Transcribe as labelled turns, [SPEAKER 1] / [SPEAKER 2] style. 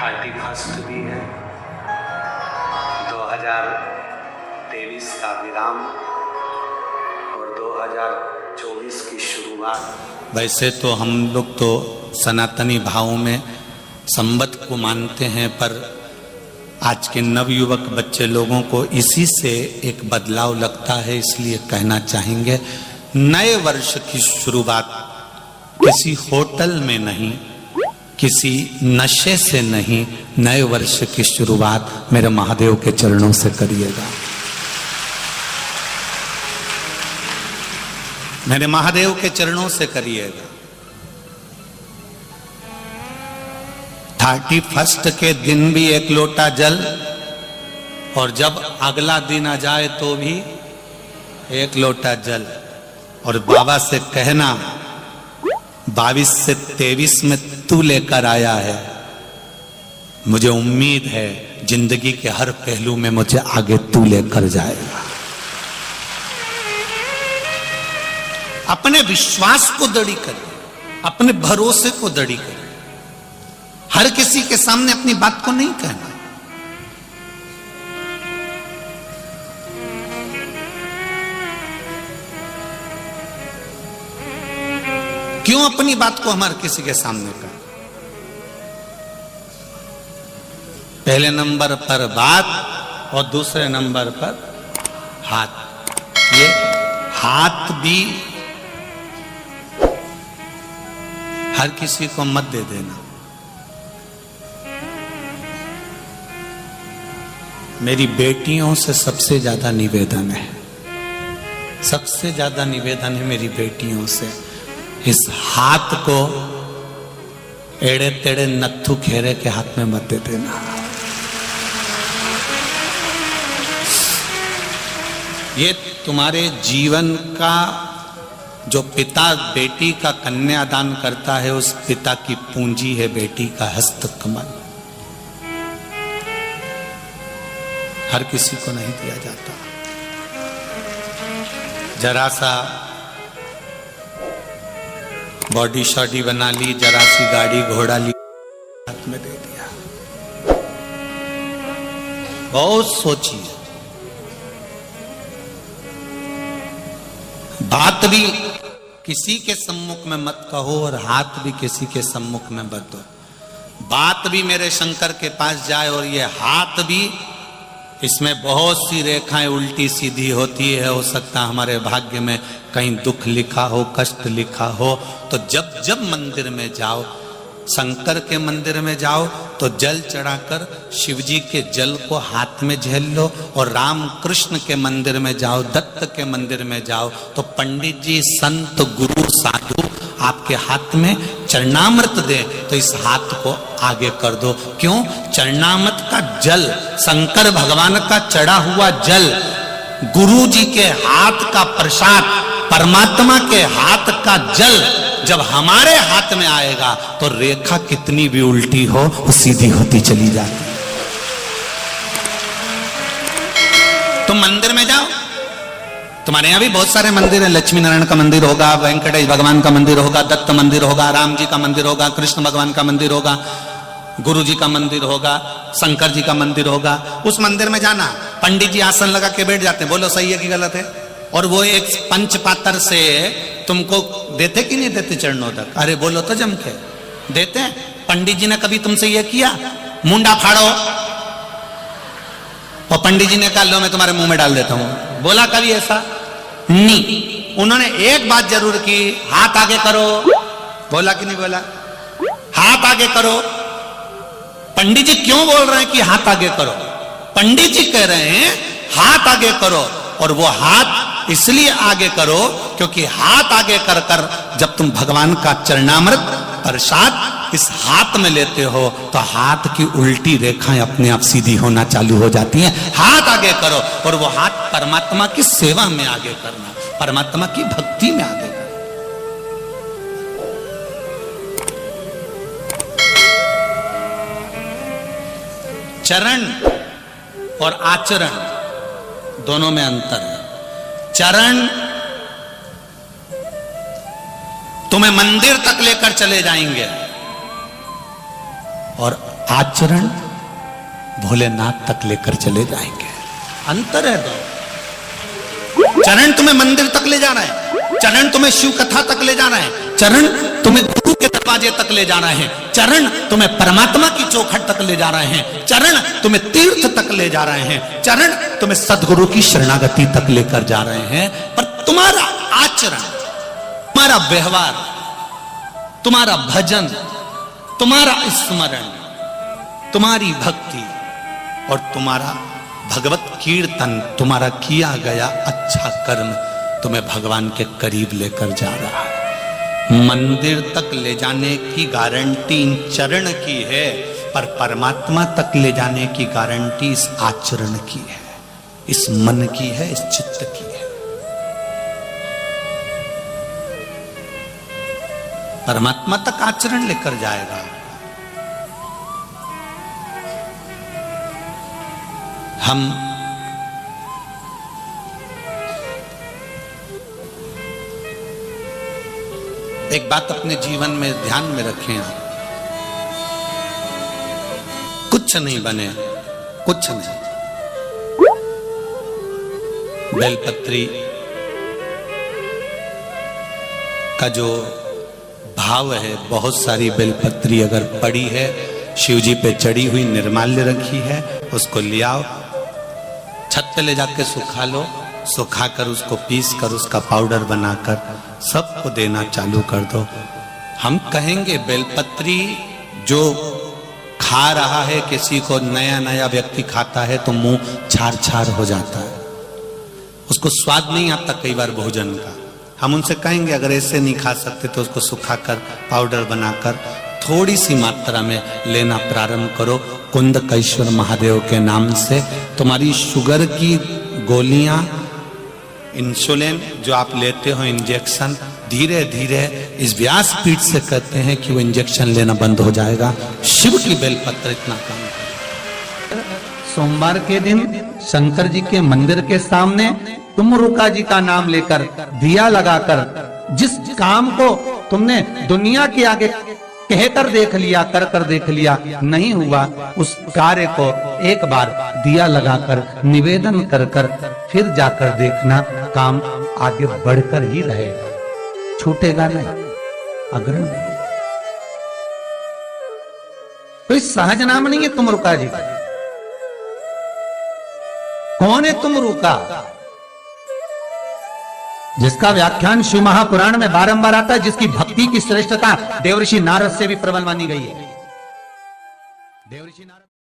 [SPEAKER 1] 31 भी है, 2023 का विराम और 2024 की शुरुआत। वैसे तो हम लोग तो सनातनी भावों में संवत को मानते हैं, पर आज के नवयुवक बच्चे लोगों को इसी से एक बदलाव लगता है, इसलिए कहना चाहेंगे नए वर्ष की शुरुआत किसी होटल में नहीं, किसी नशे से नहीं, नए वर्ष की शुरुआत मेरे महादेव के चरणों से करिएगा। मेरे महादेव के चरणों से करिएगा। 31 के दिन भी एक लोटा जल, और जब अगला दिन आ जाए तो भी एक लोटा जल। और बाबा से कहना 22 से 23 में तू लेकर आया है, मुझे उम्मीद है जिंदगी के हर पहलू में मुझे आगे तू लेकर जाएगा। अपने विश्वास को दृढ़ करें, अपने भरोसे को दृढ़ करें। हर किसी के सामने अपनी बात को नहीं कहना। क्यों अपनी बात को हमारे किसी के सामने कहें? पहले नंबर पर बात और दूसरे नंबर पर हाथ। ये हाथ भी हर किसी को मत दे देना। मेरी बेटियों से सबसे ज्यादा निवेदन है, सबसे ज्यादा निवेदन है मेरी बेटियों से, इस हाथ को एड़े तेड़े नत्थु खेरे के हाथ में मत दे देना। ये तुम्हारे जीवन का जो पिता बेटी का कन्यादान करता है, उस पिता की पूंजी है बेटी का हस्त कमल। हर किसी को नहीं दिया जाता। जरा सा बॉडी शॉडी बना ली, जरा सी गाड़ी घोड़ा ली, हाथ में दे दिया। बहुत सोचिए, बात भी किसी के सम्मुख में मत कहो और हाथ भी किसी के सम्मुख में मत दो। बात भी मेरे शंकर के पास जाए और ये हाथ भी, इसमें बहुत सी रेखाएं उल्टी सीधी होती है। हो सकता है हमारे भाग्य में कहीं दुख लिखा हो, कष्ट लिखा हो। तो जब जब मंदिर में जाओ, शंकर के मंदिर में जाओ तो जल चढ़ाकर शिव जी के जल को हाथ में झेल लो, और राम कृष्ण के मंदिर में जाओ, दत्त के मंदिर में जाओ तो पंडित जी, संत, गुरु, साधु आपके हाथ में चरणामृत दे तो इस हाथ को आगे कर दो। क्यों? चरणामृत का जल, शंकर भगवान का चढ़ा हुआ जल, गुरु जी के हाथ का प्रसाद, परमात्मा के हाथ का जल जब हमारे हाथ में आएगा तो रेखा कितनी भी उल्टी हो वो सीधी होती चली जाती। तुम मंदिर में जाओ, तुम्हारे यहां भी बहुत सारे मंदिर हैं। लक्ष्मी नारायण का मंदिर होगा, वेंकटेश भगवान का मंदिर होगा, दत्त मंदिर होगा, राम जी का मंदिर होगा, कृष्ण भगवान का मंदिर होगा, गुरु जी का मंदिर होगा, शंकर जी का मंदिर होगा। उस मंदिर में जाना, पंडित जी आसन लगा के बैठ जाते हैं, बोलो सही है कि गलत है? और वो एक पंचपात्र से तुमको देते कि नहीं देते चरणों तक? अरे बोलो तो जम के देते हैं। पंडित जी ने कभी तुमसे ये किया, मुंडा फाड़ो, और पंडित जी ने कहा लो मैं तुम्हारे मुंह में डाल देता हूं? बोला कभी ऐसा? नहीं। उन्होंने एक बात जरूर की, हाथ आगे करो। बोला कि नहीं बोला? हाथ आगे करो। पंडित जी क्यों बोल रहे हैं कि हाथ आगे करो? पंडित जी कह रहे हैं हाथ आगे करो, और वो हाथ इसलिए आगे करो क्योंकि हाथ आगे कर कर जब तुम भगवान का चरणामृत प्रसाद इस हाथ में लेते हो तो हाथ की उल्टी रेखाएं अपने आप सीधी होना चालू हो जाती हैं। हाथ आगे करो, और वो हाथ परमात्मा की सेवा में आगे करना, परमात्मा की भक्ति में आगे करना। चरण और आचरण दोनों में अंतर है। चरण तुम्हें मंदिर तक लेकर चले जाएंगे, और आचरण भोलेनाथ तक लेकर चले जाएंगे। अंतर है दो। चरण तुम्हें मंदिर तक ले जाना है, चरण तुम्हें शिव कथा तक ले जाना है, चरण तुम्हें गुरु के दरवाजे तक ले जाना है, चरण तुम्हें परमात्मा की चौखट तक ले जा रहे हैं, चरण तुम्हें तीर्थ तक ले जा रहे हैं, चरण तुम्हें सदगुरु की शरणागति तक लेकर जा रहे हैं। पर तुम्हारा आचरण, तुम्हारा व्यवहार, तुम्हारा भजन, तुम्हारा स्मरण, तुम्हारी भक्ति और तुम्हारा भगवत कीर्तन, तुम्हारा किया गया अच्छा कर्म तुम्हें भगवान के करीब लेकर जा रहा है। मंदिर तक ले जाने की गारंटी इन चरण की है, पर परमात्मा तक ले जाने की गारंटी इस आचरण की है, इस मन की है, इस चित्त की है। परमात्मा तक आचरण लेकर जाएगा। हम एक बात अपने जीवन में ध्यान में रखें, आप कुछ नहीं बने, कुछ नहीं। बेलपत्री का जो भाव है, बहुत सारी बेलपत्री अगर पड़ी है, शिव जी पे चढ़ी हुई निर्माल्य रखी है, उसको ले आओ, छत पे ले जाके सुखा लो, सुखाकर उसको पीस कर उसका पाउडर बनाकर सबको देना चालू कर दो। हम कहेंगे बेलपत्री जो खा रहा है, किसी को नया नया व्यक्ति खाता है तो मुंह छार छार हो जाता है, उसको स्वाद नहीं आता कई बार भोजन का। हम उनसे कहेंगे अगर ऐसे नहीं खा सकते तो उसको सुखाकर पाउडर बनाकर थोड़ी सी मात्रा में लेना प्रारंभ करो। कुंदकेश्वर महादेव के नाम से तुम्हारी शुगर की गोलियां, इंसुलिन जो आप लेते हो इंजेक्शन, धीरे धीरे इस व्यासपीठ से कहते हैं कि वो इंजेक्शन लेना बंद हो जाएगा। शिव की बेलपत्र इतना काम है।
[SPEAKER 2] सोमवार के दिन शंकर जी के मंदिर के सामने तुमरुका जी का नाम लेकर दिया लगाकर, जिस काम को तुमने दुनिया के आगे कहकर देख लिया, कर कर देख लिया, नहीं हुआ, उस कार्य को एक बार दिया लगाकर निवेदन कर कर फिर जाकर देखना, काम आगे बढ़कर ही रहेगा, छूटेगा नहीं, अग्रणी नहीं। कोई सहज नाम नहीं है तुमरुका जी का। कौन है तुमरुका? जिसका व्याख्यान शिव महापुराण में बारंबार आता है, जिसकी भक्ति की श्रेष्ठता देवर्षि नारद से भी प्रबल मानी गई है। देवर्षि नारद